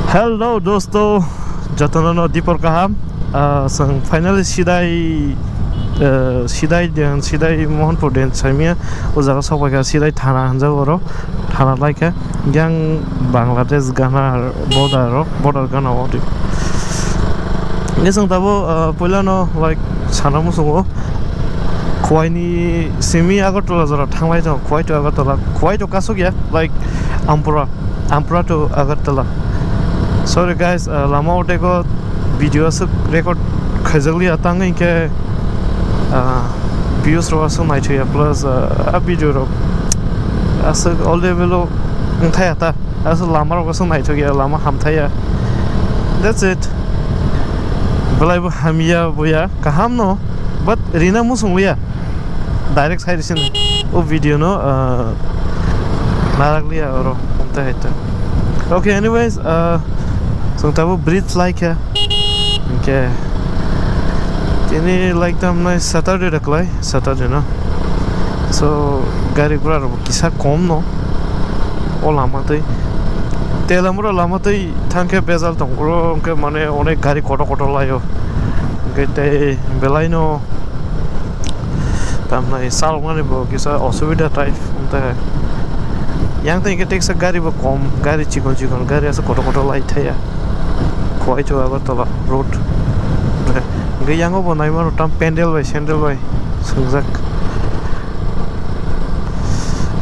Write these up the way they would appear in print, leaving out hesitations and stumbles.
Hello dosto, Joto nono dipor kaham. Sang finally sidai Mohanpur den saimia o jaga sobaika sidai thana hanja oro thana laika yang Bangladesh Ghana border Ghana odi nesang tabo poilano like sana musungo khwaini semi Agartala jara thanglai jang khwai to Agartala khwai to kasogya like Ampura to Agartala. Sorry guys, lama oteko video asuk record khajali atang ke views ro asu nai thya plus a video ro asuk all level ngai ata asu lama ro asu nai thya lama ham thaya. That's it. Belai bu hamia boya kaham no but rina musung ya direct side sin o video no naraglia oro umta heta. Okay, anyways, so tabo breathe like ya okay ini like tam na Saturday raklai Saturday na so gari gura ro kisa kom no o lama tai telamura lama tai thangke bezal tong ro ke mane onek gari koto layo gete belai no tam na sal mane bo kisa osubida type unta yang tai ke teksa gari bo kom gari chikon gari asa koto lai thaya khwai to Agartala road ge yango bonai maro tam pendel bai sandal bai sungjak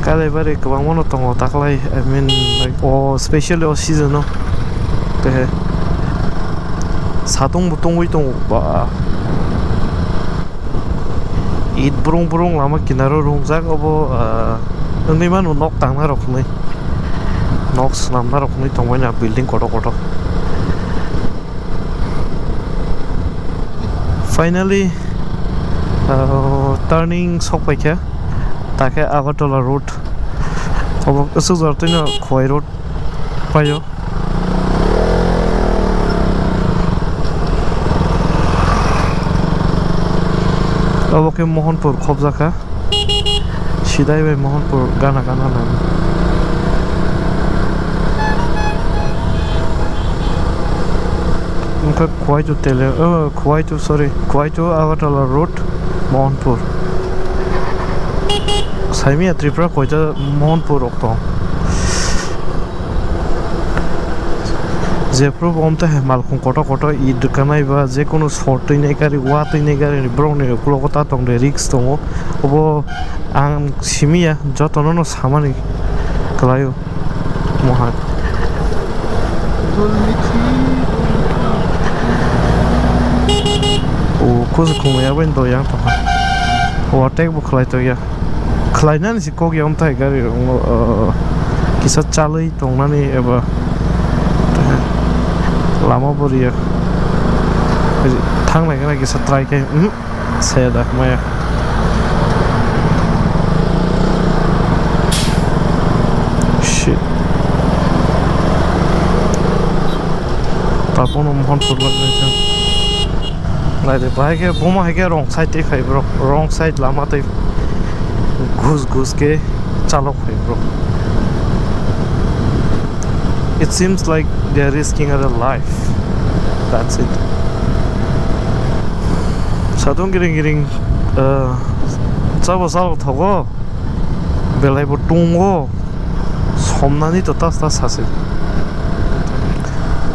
kale bare kwang mono tongo taklai I mean like especially o season no te sadong butong wi tong ba it burung lama kinaro rungjak obo ngi manu nok tang na roknai nok snam na roknai tongwena building koto finally turning sokpaikya take Agartala road obo asu jartina khwai road payo obo ke Mohanpur khobjaka sidai bai Mohanpur gana na khwai to Agartala road Mohanpur saimia Tripura khoita Mohanpur okto jepro bomta he malkhung koto id kanai ba je kono short nei gari watoi nei gari brone klokota tong de risk tongo obo ang simia joto nono samani klayo mohan kuzu kumaya ben do yang toha overtake bu khlai to ya khlaina ni sikok yam thai gari kisa chalai tongnani eba lama boriya thang lai kana kisa try ke seda maya shit tapono Mohanpur lagna like bike boma hai wrong side te khai bro wrong side lama tai ghus ke chalok hai bro it seems like they are risking their life that's it sadong giring chabo sal thogo belai bo tungo somnani to tas hase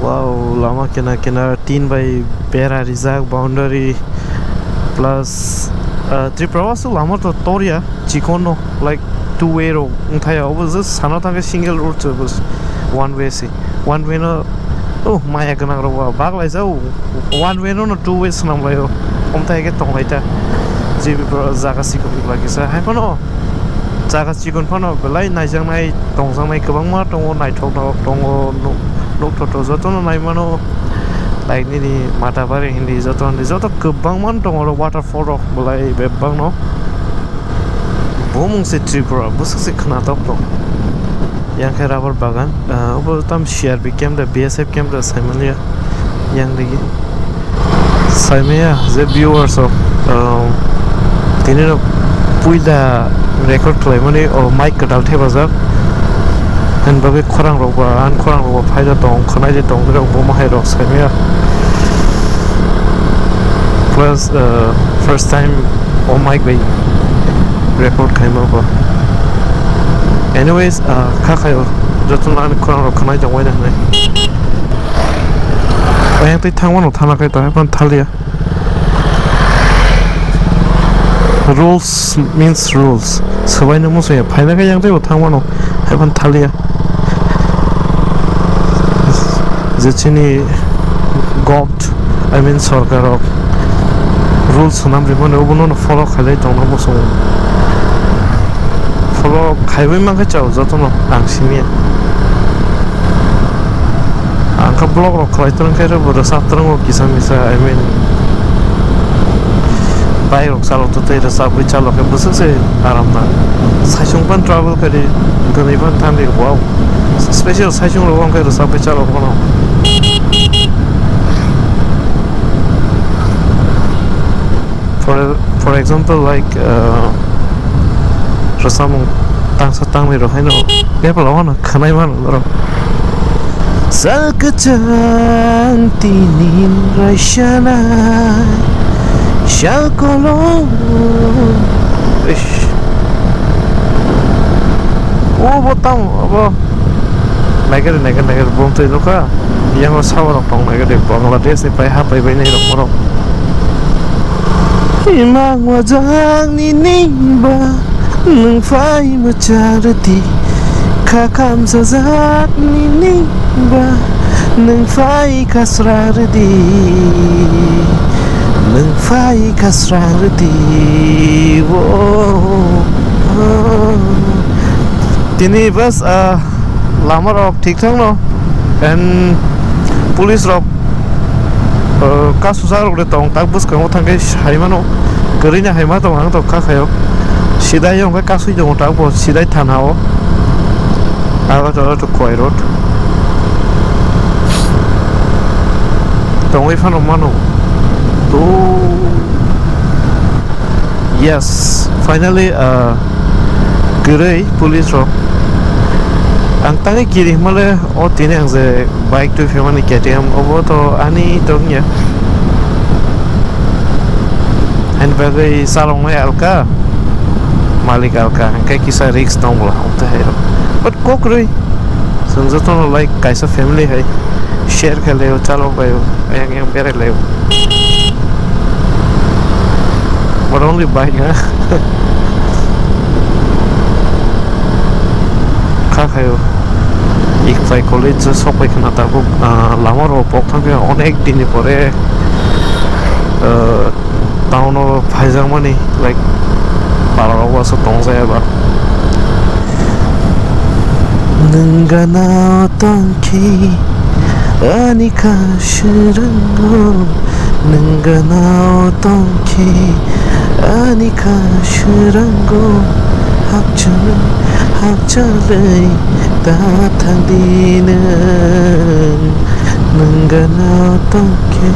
wow lama kena 3 by pera reserve boundary plus Tripura was lama to toria chikono like two-way ro thaya was just sana thang single road was one way no oh maya kana ro baglai jau one way no two ways nam layo omta ke tong laita jibi jaga sikon lagi sa hai pano jaga sikon pano belai naijang nai tongjang nai kwbang ma tongo naithok tongo nok to joto no nai mano like ni mata bare hindi joto kwbang man tongo waterfall rok belai bebang no bomung se Tripura busuk se khna tok to yang ke rubber bagan obo tam share bi camera BSF camera saimania yang lagi saimia the viewers of tinino puida record klai mani o mic kadal the bazar and babe khorang ro ba an khorang ro phai da tong khanai de tong ro bo ma hai ro saimia plus first time on mic bay record came over anyways kha khayo joto an khorang ro khanai jong wai da nai ayang tai thangwan thana kai ta ban thalia rules means rules sabai na mo so ya phaina kai yang tai thangwan ban thalia jechini god I mean sarkar rules sunam rimone obono follow khalai tong na mo so follow khaibai ma ka chao joto no angsimi angka blog ro khalai tong kai ro boro satrang o kisa misa I mean bai ro salo to te sa bui chalo ke busu se aram na saishung pan travel kare ganai ban tan de wow special saishung ro kai ro sa bui chalo kono for example like rasamung tang sa tang ni ro haino be pala wana khanai man ro sakajang tinin raishana shalkolo ish oh botam abo nagar bom tai loka yang sawar tong nagar de Bangladesh ni pai ha pai bai nei ro moro imang wajang ni nimba nung fai macharati kakam sazat ni nimba nung fai kasrardi nung fai kasrardi wo tini bas lama rok ठीक ठाक no and police rok kasusar ore tong tak bus kang thang hai mano gerina hai ma tong ang to kha khayo sidai yong ka kasui jong tak bo sidai thanao Agartala to Koi road tong wi phano mano to yes finally gerei police rok ang tangi kiri male o tine ang ze bike to family KTM obo to ani tongnya and bagai salong mai alka malik alka kai kisa risk tong bola uta hero but kokrui sangza to like kaisa family hai share khale o chalo bayo yang bere leo but only bike kha khayo ik fai college sopai khana ta ko lamar o pok thang onek din pore town o phaijang mani like paro wa so tong sa ba nangana tongki anika shirango nangana tongki anika shirango hakchalai ta thang dinang nangana tongke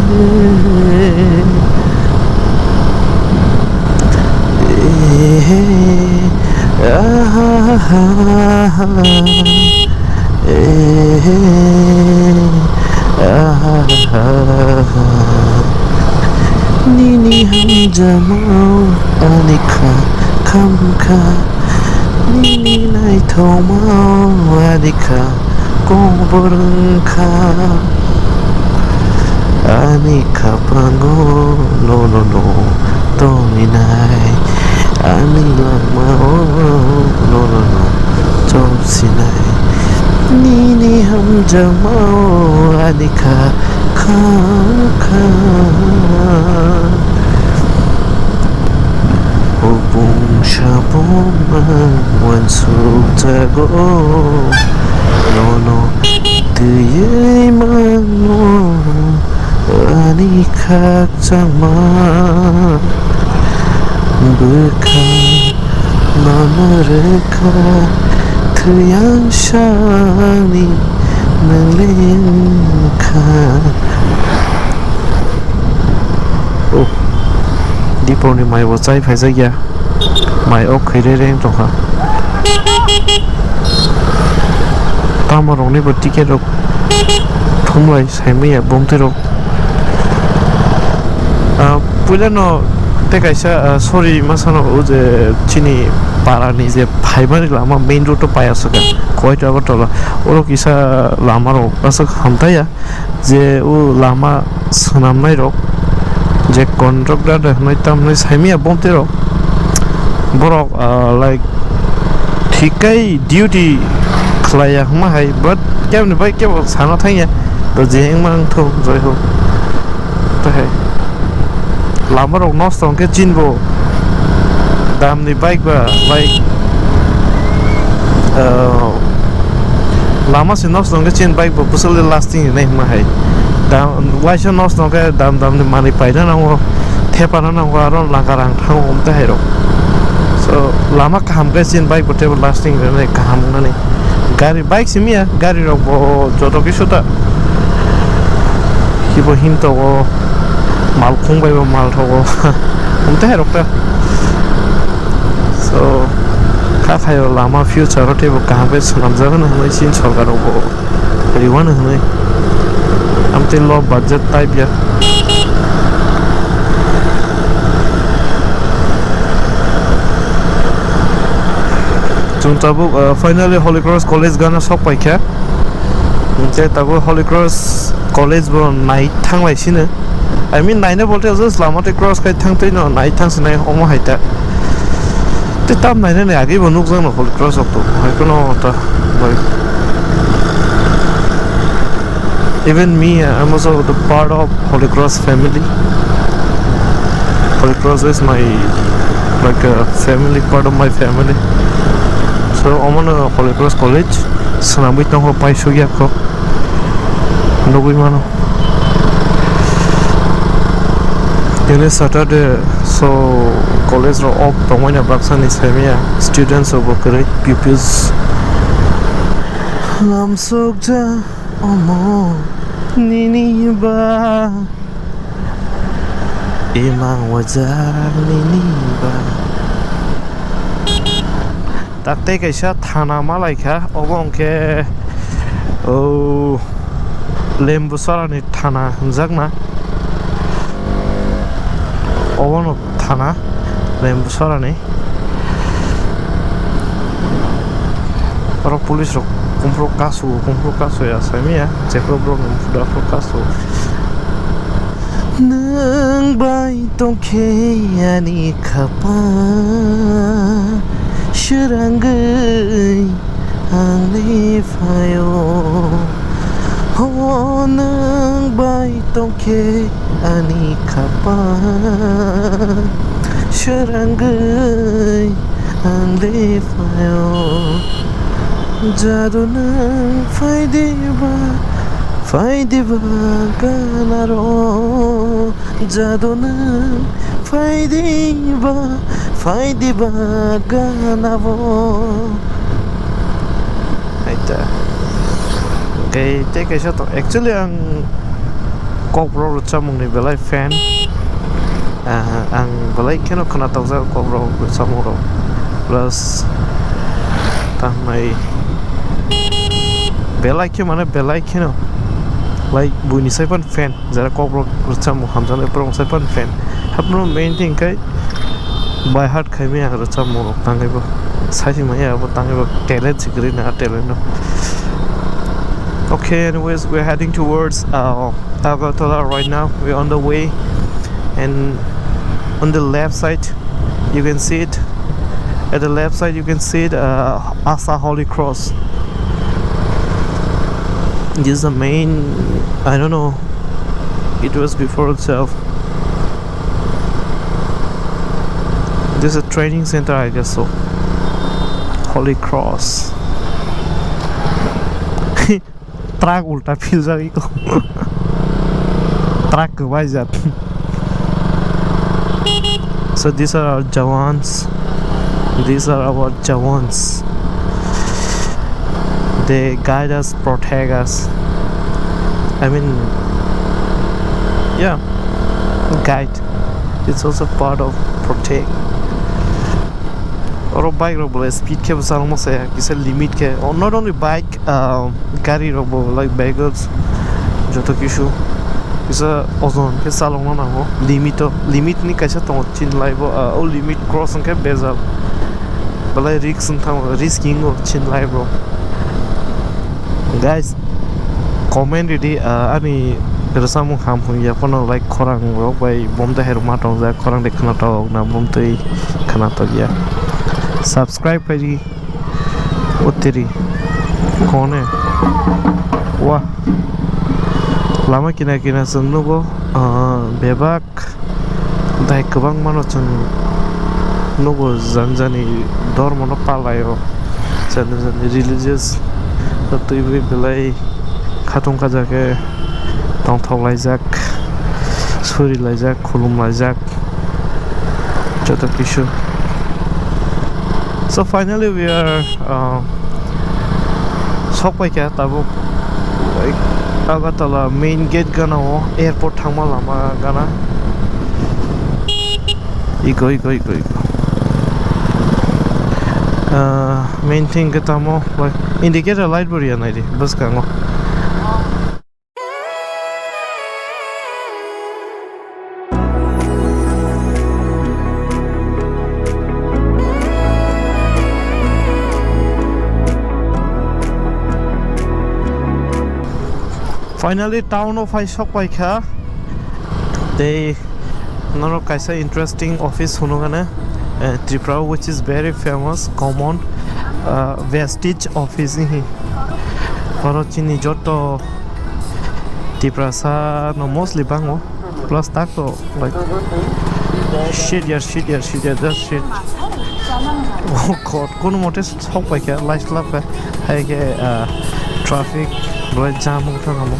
nini ham jamau anika kamka nini nai thomau adika KOKBOROK anika pango nono tominai ani lamau nono tosinai nini ham jamau adika kamka Bung shabong wan sutago nono tiyai mano ani khak changma bukha namarka thuyang shani nalengkha oh đi bộ này mày vào dây phải dây kìa mày ok đây đây trong hả tamarokni bo ticket rok thumlai saimaya bomte rok puilano te kaisa sorry masano uje chini parani je phaimani lama main road to payasaka koita Agartala oro kisa lama rok asak hamtaya je u lama sanamnai rok je contractor noi tamnai saimaya bomte rok borok like thikai duty khlaya ma hai but kemni bai kebo sana thaiya to jeng mang tho joi ho to hai lama rok nostong ke jinbo damni bike ba like lama se nostong ke chin bike ba pusale lasting nei ma hai dam waisa nostong ke dam ni mani paina na ngo thepana na ngo aron langarang thang om ta hai rok so lama kaham ke chin bike bote lasting ne kaham na ne gari bike simia gari rok bo joto kisuta hibo hinto go mal khongbai ba mal thogo umte hai rok ta so ka khayo lama future rote bo kaham ke sanam jaga na noi sin sarkar bo riwan noi amte low budget type ya Juntabuk finally Holy Cross College gana sok paikha je tabu Holy Cross College bo nai thanglai sine I mean nai na bolte just lamate cross kai thangtei no nai thangsinai omo haita te tam nai ne age bo nukjang no Holy Cross ok to hai kono ta even me I'm also the part of Holy Cross family. Holy Cross is my like a family, part of my family. So I'm on a Holy Cross College. So I'm with no pai sugi ako. No gui mano. Today Saturday, so college ro off. Pangwanya baksan is hemia students of correct pupils. Lam sokja omo nini ba imang wajar nini ba. Takte kaisa thana malaika obong ke lembu sarani thana hunjakna obono thana lembu sarani oro police ro kumpro kasu ya samia jekro bro fuda pro kasu nang bai tongke ani khapa Shirangai angli fayo ho nang bai tongke ani khapa Shirangai angli fayo jadu nang faidiba ganaro jadu nang faidiba ganavo aita okay take a shot actually ang KOKBOROK chamung ni belai fan ang belai keno kana tawza KOKBOROK chamuro plus tamai belai ke mana belai keno like buni sai pan fan jara KOKBOROK chamu hamjana prong sai pan fan hapno main thing kai by heart khaime agara chamuro tangaibo saisi maya abo tangaibo talent sikri na talent no. Okay, anyways, we're heading towards Agartala right now. We're on the way, and on the left side you can see it. At the left side you can see it, Asa Holy Cross. This is the main, I don't know, it was before itself. This is a training center, I guess so. Holy Cross. Track ulta feel jagi ko. Track ko bhai jat. So these are our jawans. These are our jawans. They guide us, protect us. I mean, yeah, guide. It's also part of protect. Or bike ro bole speed ke basal mo se kisa limit ke, or not only bike, gari robo like bagels joto kishu isa ozon ke salong na ho limit ni kaisa tong chin laibo o limit cross ang ke bezal balai risking o chin laibo guys comment ready ani rasamu ham hu ya kono like khorang rok bai bomda herma tong ja khorang de khana tong na bomtei khana to ya subscribe kari oteri kone wah lama kina sungnugo bebak dai kubang mano chung nugo zanjani dormono palayo chan religious tui belai khatung kajake tong thok laijak suri laijak khulum laijak joto kishu. So finally we are sokpai kya tabo like Agartala main gate gana ho airport thangma lama gana iko main thing ke tamo like indicator light bari anai de bus kango finally town of I shop kha they nono kaisa interesting office hunugana Tripura which is very famous common vestige office hi Parochini Joto Tripura sa no mostly bango plus tako like shit that's shit oh god kono mote shop kha light lap hai ke traffic road jam thangamo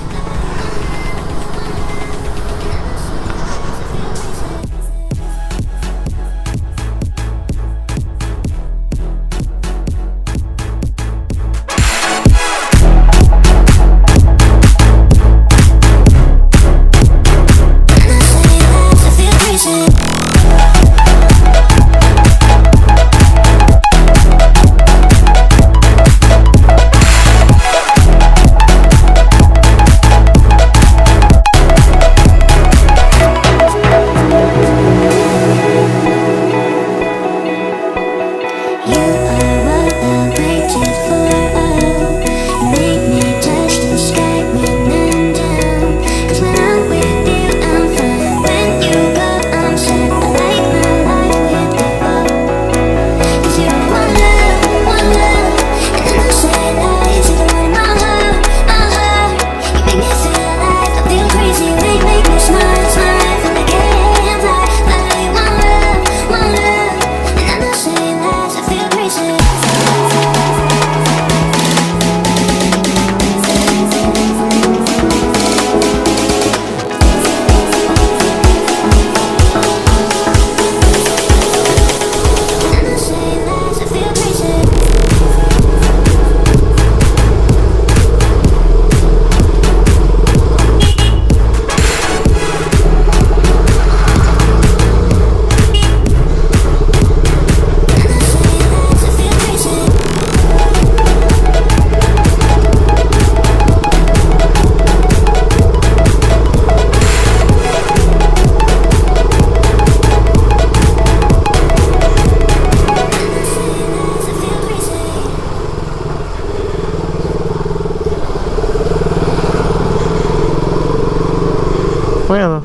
Bueno,